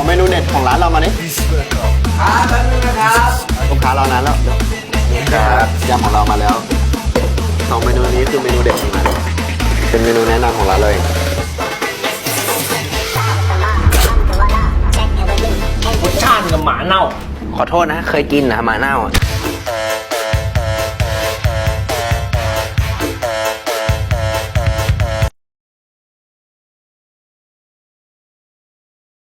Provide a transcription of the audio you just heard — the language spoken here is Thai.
เมนูเด็ดของร้านเรามาดิ แป๊บนึงนะครับ ลูกค้ารอนานแล้วนี่ครับยำของเรามาแล้ว2เมนูนี้คือเมนูเด็ดของร้านเป็นเมนูแนะนำของร้านเลย รสชาติกับหมาเน่า ขอโทษนะเคยกินนะหมาเน่าอ่ะ